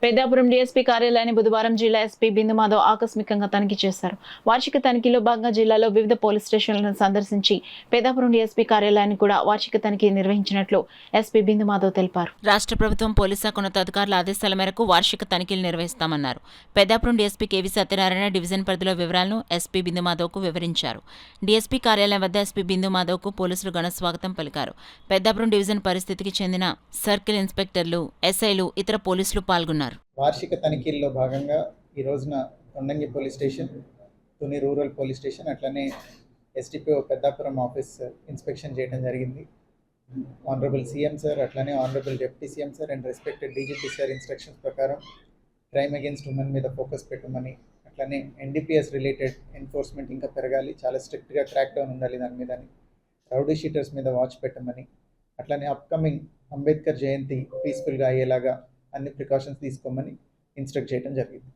Peddapuram DSP కార్యాలయాన్ని బుధవారం జిల్లా ఎస్పీ బిందు మాధవ్ ఆకస్మికంగా తనిఖీ చేశారు. వార్షిక తనిఖీలో భాగంగా జిల్లాలో వివిధ పోలీస్ స్టేషన్లను సందర్శించి పెద్దాపురం డీఎస్పీ కార్యాలయాన్ని కూడా వార్షిక తనిఖీ నిర్వహించినట్లు ఎస్పీ బిందు మాధవ్ తెలిపారు. రాష్ట్ర ప్రభుత్వం పోలీస్ శాఖ ఉన్నతాధికారుల ఆదేశాల మేరకు వార్షిక తనిఖీలు నిర్వహిస్తామన్నారు. Peddapuram DSP KV Satyanarayana division పరిధిలో వివరాలను ఎస్పీ బిందు మాధవ్కు వివరించారు. డీఎస్పీ కార్యాలయం వద్ద ఎస్పీ బిందు మాధవ్కు పోలీసులు ఘన స్వాగతం పలికారు. పెద్దాపురం డివిజన్ పరిస్థితికి చెందిన సర్కిల్ ఇన్స్పెక్టర్లు, ఎస్ఐలు, ఇతర పోలీసులు పాల్గొన్నారు. వార్షిక తనిఖీల్లో భాగంగా ఈ రోజున Kondangi police station, Tuni rural police station, అట్లనే ఎస్డిపిఓ పెద్దాపురం ఆఫీస్ ఇన్స్పెక్షన్ చేయడం జరిగింది. ఆనరబుల్ సీఎం సార్, అట్లనే honourable deputy CM sir and respected DGP sir instructions ప్రకారం క్రైమ్ అగేన్స్ట్ ఉమెన్ మీద ఫోకస్ పెట్టమని, అట్లనే ఎన్డీపీఎస్ రిలేటెడ్ ఎన్ఫోర్స్మెంట్ ఇంకా పెరగాలి, చాలా స్ట్రిక్ట్గా క్రాక్ డౌన్ ఉండాలి దాని మీద, రౌడీ షీటర్స్ మీద వాచ్ పెట్టమని, అట్లనే అప్కమింగ్ అంబేద్కర్ జయంతి పీస్ఫుల్గా అయ్యేలాగా అన్ని ప్రికాషన్స్ తీసుకోమని ఇన్స్ట్రక్ట్ చేయడం జరిగింది.